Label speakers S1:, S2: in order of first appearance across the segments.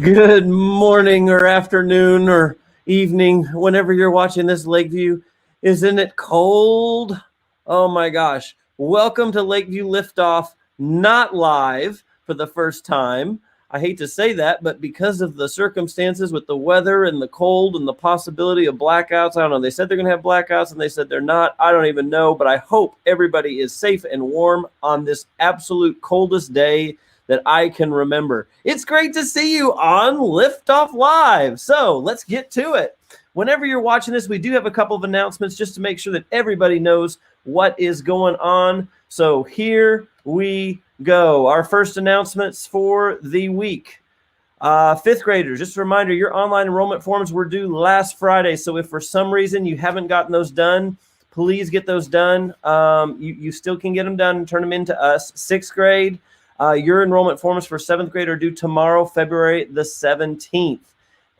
S1: Good morning or afternoon or evening, whenever you're watching this, Lakeview. Isn't it cold? Oh my gosh. Welcome to Lakeview Liftoff, not live for the first time. I hate to say that, but because of the circumstances with the weather and the cold and the possibility of blackouts, I don't know. They said they're going to have blackouts and they said they're not. I don't even know, but I hope everybody is safe and warm on this absolute coldest day that I can remember. It's great to see you on Liftoff Live. So let's get to it. Whenever you're watching this, we do have a couple of announcements just to make sure that everybody knows what is going on. So here we go. Our first announcements for the week. Fifth graders, just a reminder, your online enrollment forms were due last Friday. So if for some reason you haven't gotten those done, please get those done. You still can get them done and turn them in to us. Sixth grade, your enrollment forms for seventh grade are due tomorrow, February the 17th.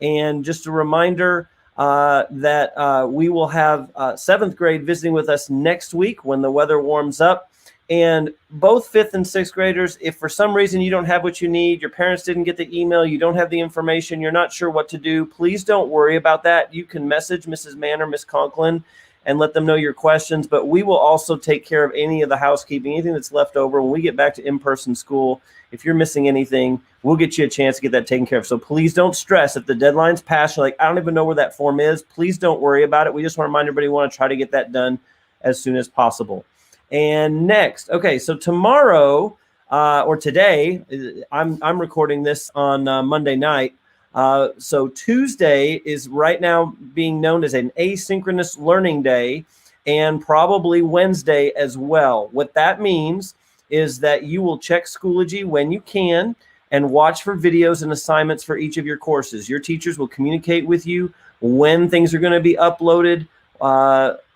S1: And just a reminder that we will have seventh grade visiting with us next week when the weather warms up. And both fifth and sixth graders, if for some reason you don't have what you need, your parents didn't get the email, you don't have the information, you're not sure what to do, please don't worry about that. You can message Mrs. Mann or Miss Conklin and let them know your questions, but we will also take care of any of the housekeeping, anything that's left over when we get back to in-person school. If you're missing anything, we'll get you a chance to get that taken care of. So please don't stress. If the deadline's passed, you're like, I don't even know where that form is, please don't worry about it. We just want to remind everybody we want to try to get that done as soon as possible. And next, okay, so tomorrow or today, I'm recording this on Monday night. So Tuesday is right now being known as an asynchronous learning day, and probably Wednesday as well. What that means is that you will check Schoology when you can and watch for videos and assignments for each of your courses. Your teachers will communicate with you when things are going to be uploaded.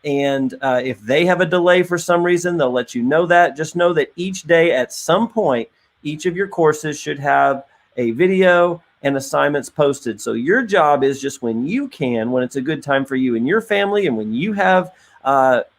S1: And if they have a delay for some reason, they'll let you know that. Just know that each day at some point, each of your courses should have a video and assignments posted. So your job is just when you can, when it's a good time for you and your family, and when you have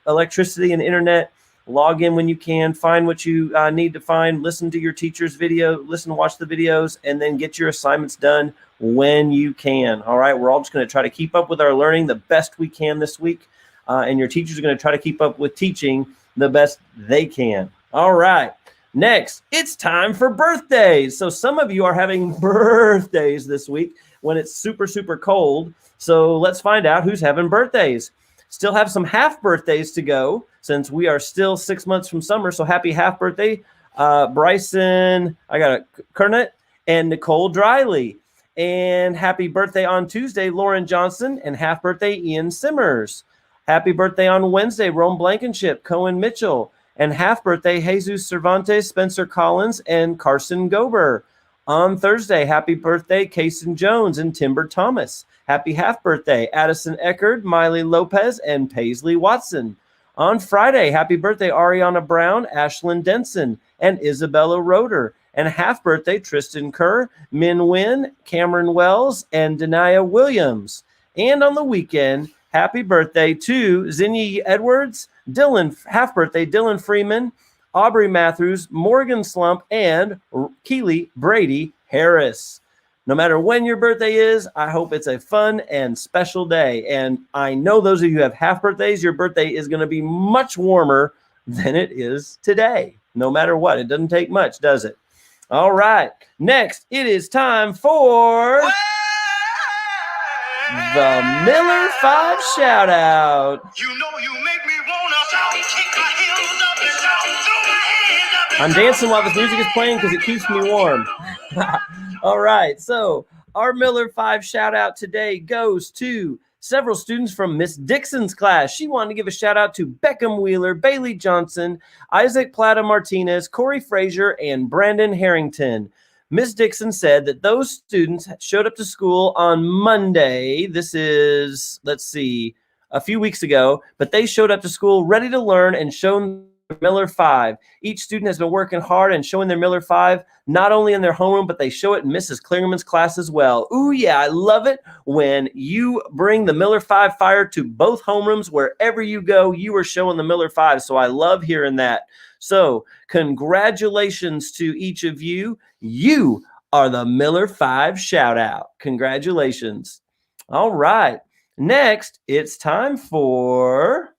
S1: electricity and internet, log in when you can, find what you need to find, listen to your teacher's video, watch the videos, and then get your assignments done when you can. All right, we're all just going to try to keep up with our learning the best we can this week. And your teachers are going to try to keep up with teaching the best they can. All right. Next, it's time for birthdays. So some of you are having birthdays this week when it's super, super cold. So let's find out who's having birthdays. Still have some half birthdays to go since we are still 6 months from summer. So happy half birthday, Bryson, Kernet, and Nicole Driley. And happy birthday on Tuesday, Lauren Johnson, and half birthday, Ian Simmers. Happy birthday on Wednesday, Rome Blankenship, Cohen Mitchell, and half birthday, Jesus Cervantes, Spencer Collins, and Carson Gober. On Thursday, happy birthday, Kason Jones and Timber Thomas. Happy half birthday, Addison Eckerd, Miley Lopez, and Paisley Watson. On Friday, happy birthday, Ariana Brown, Ashlyn Denson, and Isabella Roeder. And half birthday, Tristan Kerr, Min Wynn, Cameron Wells, and Denia Williams. And on the weekend, happy birthday to Zinni Edwards, Dylan, half birthday, Dylan Freeman, Aubrey Matthews, Morgan Slump, and Keely Brady Harris. No matter when your birthday is, I hope it's a fun and special day. And I know those of you who have half birthdays, your birthday is going to be much warmer than it is today. No matter what. It doesn't take much, does it? All right. Next, it is time for the Miller 5 shout out.
S2: You know you make me wanna shout, kick my heels up and shout, throw my hands up and
S1: I'm dancing while this music is playing because it keeps me warm. All right, so our Miller 5 shout out today goes to several students from Miss Dixon's class. She wanted to give a shout out to Beckham Wheeler, Bailey Johnson, Isaac Plata Martinez, Corey Frazier, and Brandon Harrington. Ms. Dixon said that those students showed up to school on Monday. This is, a few weeks ago, but they showed up to school ready to learn and shown Miller 5. Each student has been working hard and showing their Miller 5, not only in their homeroom, but they show it in Mrs. Klingerman's class as well. Ooh, yeah, I love it when you bring the Miller 5 fire to both homerooms. Wherever you go, you are showing the Miller 5. So I love hearing that. So congratulations to each of you. You are the Miller 5 Shoutout. Congratulations. All right. Next, it's time for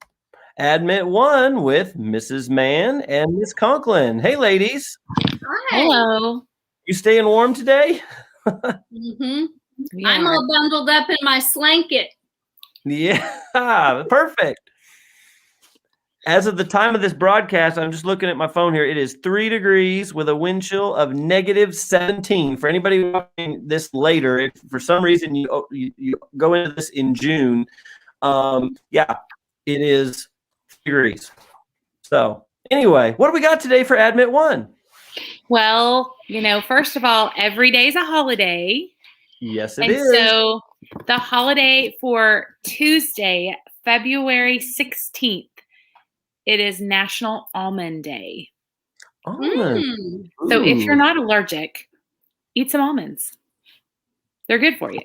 S1: Admit 1 with Mrs. Mann and Miss Conklin. Hey, ladies.
S3: Hi.
S4: Hello.
S1: You staying warm today?
S3: Mm-hmm.
S4: Yeah.
S3: I'm all bundled up in my slanket.
S1: Yeah, perfect. As of the time of this broadcast, I'm just looking at my phone here. It is 3 degrees with a wind chill of -17. For anybody watching this later, if for some reason you go into this in June, yeah, it is 3 degrees. So anyway, what do we got today for Admit 1?
S4: Well, first of all, every day is a holiday.
S1: Yes, it
S4: and
S1: is.
S4: So the holiday for Tuesday, February 16th, it is National Almond Day.
S1: Almond.
S4: So if you're not allergic, eat some almonds. They're good for you.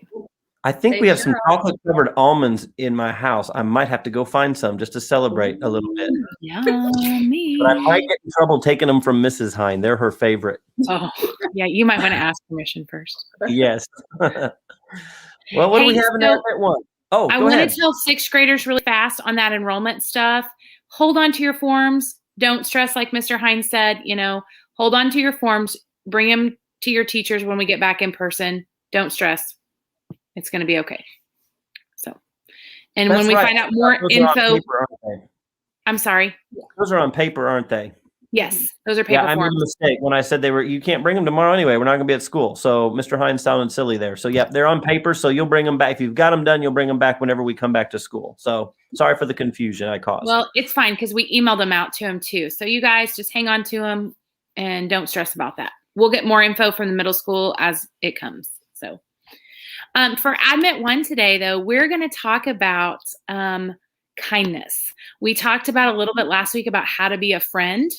S1: I think we have some chocolate-covered almonds in my house. I might have to go find some just to celebrate a little bit.
S4: Yummy.
S1: But I might get in trouble taking them from Mrs. Hine. They're her favorite.
S4: Oh, yeah. You might want to ask permission first.
S1: Yes. Well, what do we have in Admit 1? Oh,
S4: I
S1: go ahead.
S4: want to tell 6th graders really fast on that enrollment stuff. Hold on to your forms. Don't stress, like Mr. Hines said. Hold on to your forms. Bring them to your teachers when we get back in person. Don't stress. It's going to be okay. So, and
S1: That's
S4: when we
S1: right.
S4: find out more
S1: Those
S4: info,
S1: are on paper, aren't they?
S4: I'm sorry.
S1: Those are on paper, aren't they?
S4: Yes, those are paper
S1: Yeah, I made
S4: forms.
S1: a mistake when I said they were. You can't bring them tomorrow anyway. We're not going to be at school. So Mr. Hines sounded silly there. So yeah, they're on paper. So you'll bring them back if you've got them done. You'll bring them back whenever we come back to school. So sorry for the confusion I caused.
S4: Well, it's fine because we emailed them out to him too. So you guys just hang on to them and don't stress about that. We'll get more info from the middle school as it comes. So for Admit 1 today, though, we're going to talk about kindness. We talked about a little bit last week about how to be a friend,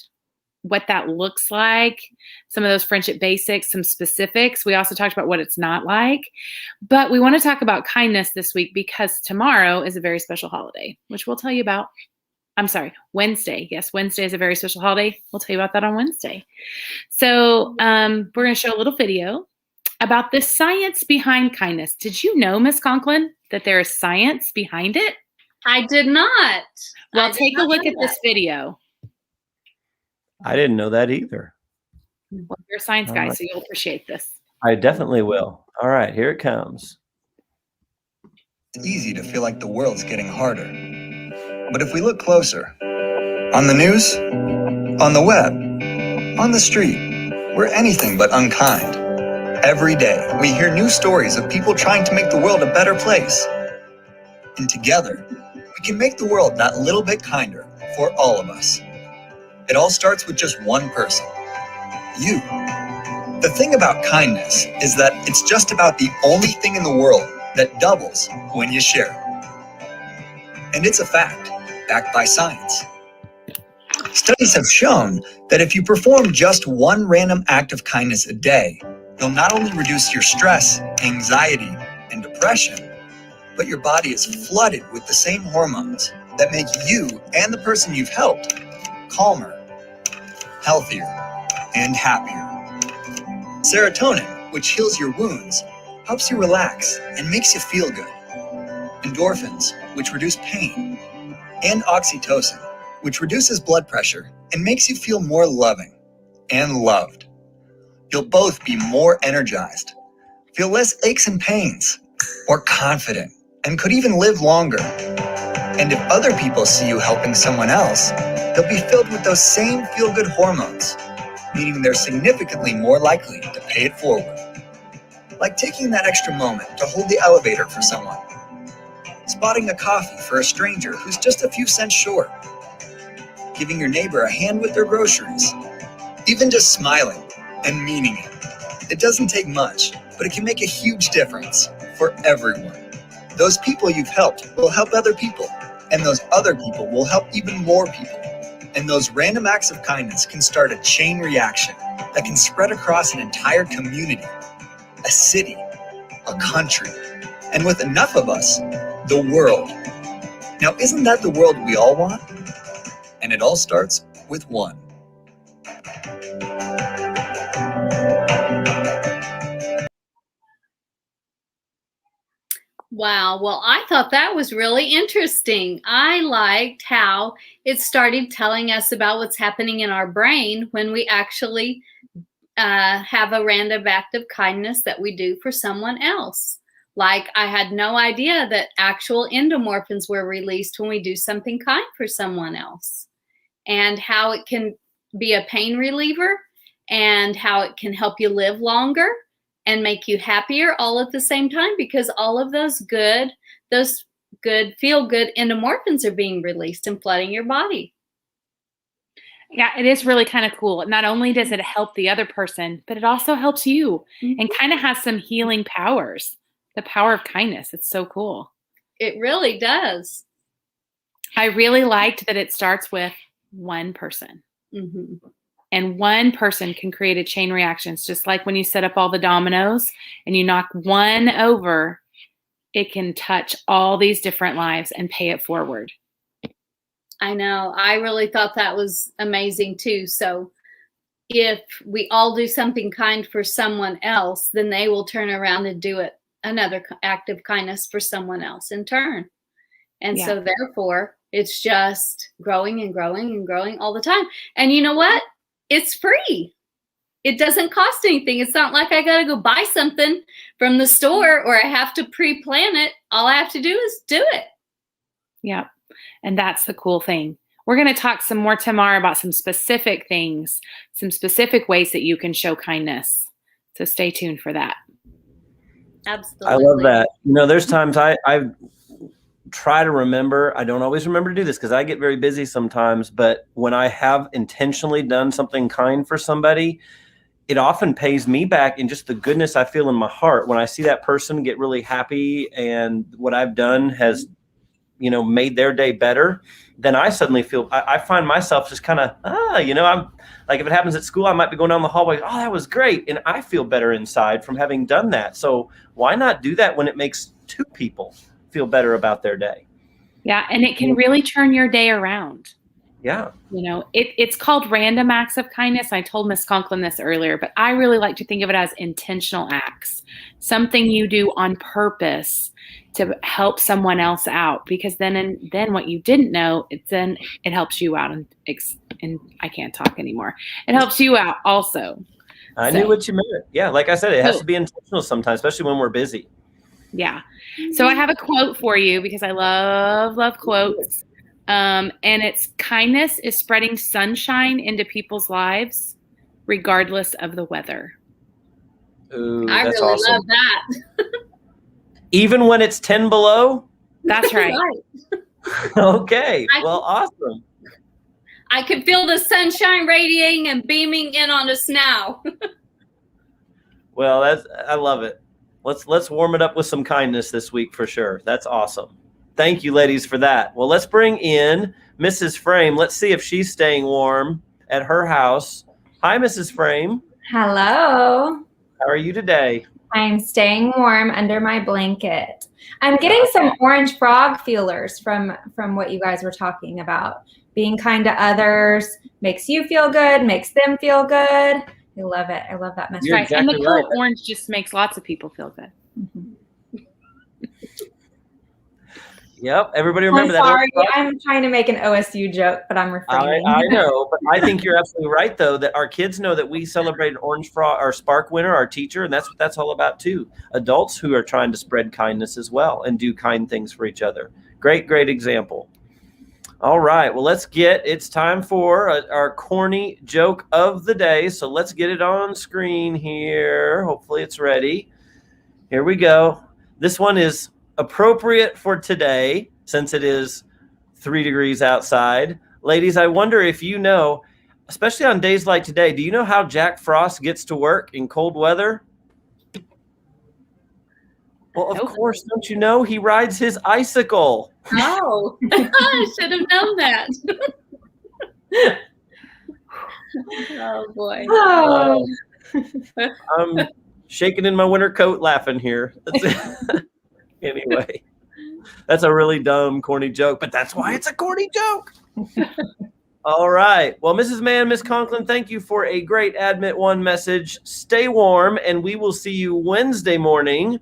S4: what that looks like, some of those friendship basics, some specifics. We also talked about what it's not like. But we want to talk about kindness this week because tomorrow is a very special holiday, which we'll tell you about. I'm sorry, Wednesday. Yes, Wednesday is a very special holiday. We'll tell you about that on Wednesday. So we're going to show a little video about the science behind kindness. Did you know, Miss Conklin, that there is science behind it?
S3: I did not.
S4: Well, take a look at this video.
S1: I didn't know that either.
S4: Well, you're a science guy, so you'll appreciate this.
S1: I definitely will. All right, here it comes.
S5: It's easy to feel like the world's getting harder. But if we look closer, on the news, on the web, on the street, we're anything but unkind. Every day, we hear new stories of people trying to make the world a better place. And together, we can make the world that little bit kinder for all of us. It all starts with just one person, you. The thing about kindness is that it's just about the only thing in the world that doubles when you share. And it's a fact, backed by science. Studies have shown that if you perform just one random act of kindness a day, you'll not only reduce your stress, anxiety, and depression, but your body is flooded with the same hormones that make you and the person you've helped calmer, healthier, and happier. Serotonin, which heals your wounds, helps you relax and makes you feel good. Endorphins, which reduce pain, and oxytocin, which reduces blood pressure and makes you feel more loving and loved. You'll both be more energized, feel less aches and pains, more confident, and could even live longer. And if other people see you helping someone else, they'll be filled with those same feel-good hormones, meaning they're significantly more likely to pay it forward. Like taking that extra moment to hold the elevator for someone, spotting a coffee for a stranger who's just a few cents short, giving your neighbor a hand with their groceries, even just smiling and meaning it. It doesn't take much, but it can make a huge difference for everyone. Those people you've helped will help other people, and those other people will help even more people. And those random acts of kindness can start a chain reaction that can spread across an entire community, a city, a country, and with enough of us, the world. Now, isn't that the world we all want? And it all starts with one.
S3: Wow. Well, I thought that was really interesting. I liked how it started telling us about what's happening in our brain when we actually have a random act of kindness that we do for someone else. Like, I had no idea that actual endomorphins were released when we do something kind for someone else, and how it can be a pain reliever, and how it can help you live longer and make you happier all at the same time, because all of those good feel good endomorphins are being released and flooding your body.
S4: Yeah, it is really kind of cool. Not only does it help the other person, but it also helps you and kind of has some healing powers. The power of kindness. It's so cool.
S3: It really does.
S4: I really liked that it starts with one person.
S3: Mm-hmm.
S4: And one person can create a chain reaction. It's just like when you set up all the dominoes and you knock one over, it can touch all these different lives and pay it forward.
S3: I know. I really thought that was amazing too. So if we all do something kind for someone else, then they will turn around and do it, another act of kindness for someone else in turn. And so therefore, it's just growing and growing and growing all the time. And you know what? It's free. It doesn't cost anything. It's not like I got to go buy something from the store or I have to pre-plan it. All I have to do is do it.
S4: Yeah. And that's the cool thing. We're going to talk some more tomorrow about some specific things, some specific ways that you can show kindness. So stay tuned for that.
S3: Absolutely.
S1: I love that. You know, there's times I try to remember. I don't always remember to do this because I get very busy sometimes. But when I have intentionally done something kind for somebody, it often pays me back in just the goodness I feel in my heart when I see that person get really happy and what I've done has, you know, made their day better. Then I suddenly feel, I find myself just kind of, I'm like, if it happens at school, I might be going down the hallway. Oh, that was great. And I feel better inside from having done that. So why not do that when it makes two people feel better about their day?
S4: Yeah. And it can really turn your day around.
S1: Yeah.
S4: You know, it's called random acts of kindness. I told Miss Conklin this earlier, but I really like to think of it as intentional acts, something you do on purpose to help someone else out, because then what you didn't know, it helps you out, and I can't talk anymore. It helps you out also.
S1: I knew what you meant. Yeah, like I said, it has to be intentional sometimes, especially when we're busy.
S4: Yeah. So I have a quote for you because I love quotes. And it's kindness is spreading sunshine into people's lives, regardless of the weather.
S1: Ooh,
S3: I
S1: that's
S3: really
S1: awesome.
S3: love that.
S1: Even when it's 10 below?
S4: That's right.
S1: Okay. Well, awesome.
S3: I can feel the sunshine radiating and beaming in on us now.
S1: Well, I love it. Let's warm it up with some kindness this week for sure. That's awesome. Thank you, ladies, for that. Well, let's bring in Mrs. Frame. Let's see if she's staying warm at her house. Hi, Mrs. Frame.
S6: Hello.
S1: How are you today?
S6: I'm staying warm under my blanket. I'm getting some orange frog feelers from what you guys were talking about. Being kind to others makes you feel good, makes them feel good. I love it. I love that message.
S4: Right.
S1: Exactly
S4: And the color
S1: right.
S4: orange just makes lots of people feel good.
S6: Mm-hmm.
S1: Yep. Everybody remember
S6: I'm sorry.
S1: that.
S6: I'm trying to make an OSU joke, but I'm refraining.
S1: I know, but I think you're absolutely right, though, that our kids know that we celebrate Orange Frog, our Spark winner, our teacher, and that's what that's all about, too. Adults who are trying to spread kindness as well and do kind things for each other. Great example. All right. Well, it's time for our corny joke of the day. So let's get it on screen here. Hopefully it's ready. Here we go. This one is appropriate for today since it is 3 degrees outside. Ladies, I wonder if you know, especially on days like today, do you know how Jack Frost gets to work in cold weather? Well, of course, don't you know? He rides his icicle.
S3: Oh, I should have known that. Oh, boy.
S6: Oh.
S1: I'm shaking in my winter coat laughing here. Anyway, that's a really dumb, corny joke, but that's why it's a corny joke. All right. Well, Mrs. Mann, Miss Conklin, thank you for a great Admit One message. Stay warm, and we will see you Wednesday morning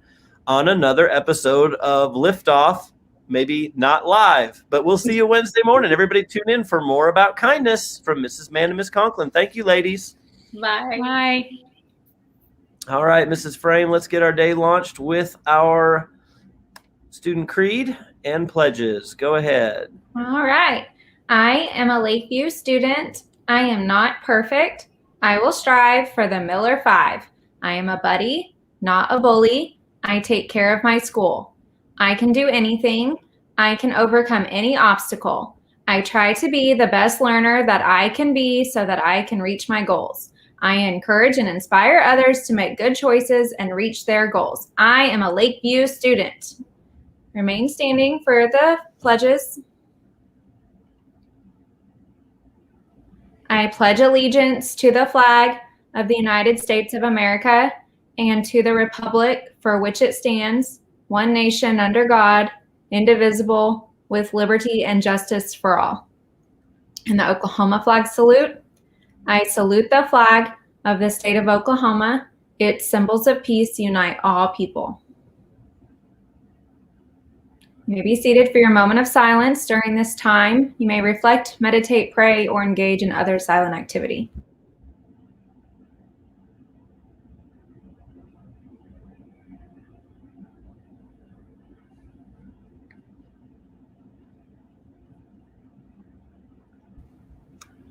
S1: on another episode of Liftoff. Maybe not live, but we'll see you Wednesday morning. Everybody tune in for more about kindness from Mrs. Mann and Miss Conklin. Thank you, ladies.
S3: Bye.
S4: Bye.
S1: All right, Mrs. Frame, let's get our day launched with our student creed and pledges. Go ahead.
S6: All right. I am a Lakeview student. I am not perfect. I will strive for the Miller 5. I am a buddy, not a bully. I take care of my school. I can do anything. I can overcome any obstacle. I try to be the best learner that I can be so that I can reach my goals. I encourage and inspire others to make good choices and reach their goals. I am a Lakeview student. Remain standing for the pledges. I pledge allegiance to the flag of the United States of America and to the republic for which it stands, one nation under God, indivisible, with liberty and justice for all. And the Oklahoma flag salute. I salute the flag of the state of Oklahoma. Its symbols of peace unite all people. You may be seated for your moment of silence. During this time, you may reflect, meditate, pray, or engage in other silent activity.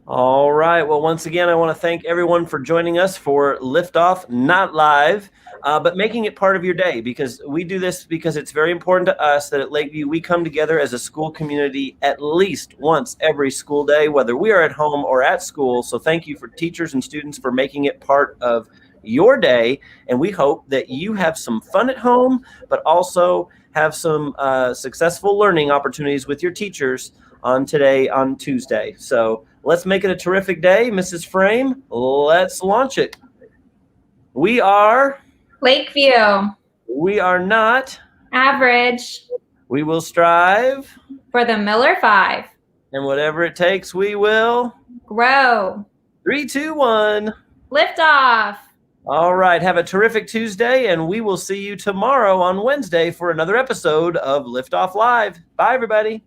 S1: All right. Well, once again, I want to thank everyone for joining us for Liftoff, not live, but making it part of your day, because we do this because it's very important to us that at Lakeview we come together as a school community at least once every school day, whether we are at home or at school. So thank you for teachers and students for making it part of your day. And we hope that you have some fun at home, but also have some successful learning opportunities with your teachers on Tuesday. So let's make it a terrific day. Mrs. Frame, let's launch it. We are
S6: Lakeview.
S1: We are not
S6: Average.
S1: We will strive.
S6: For the Miller 5.
S1: And whatever it takes, we will
S6: Grow.
S1: 3, 2, 1.
S6: Liftoff.
S1: All right. Have a terrific Tuesday, and we will see you tomorrow on Wednesday for another episode of Liftoff Live. Bye, everybody.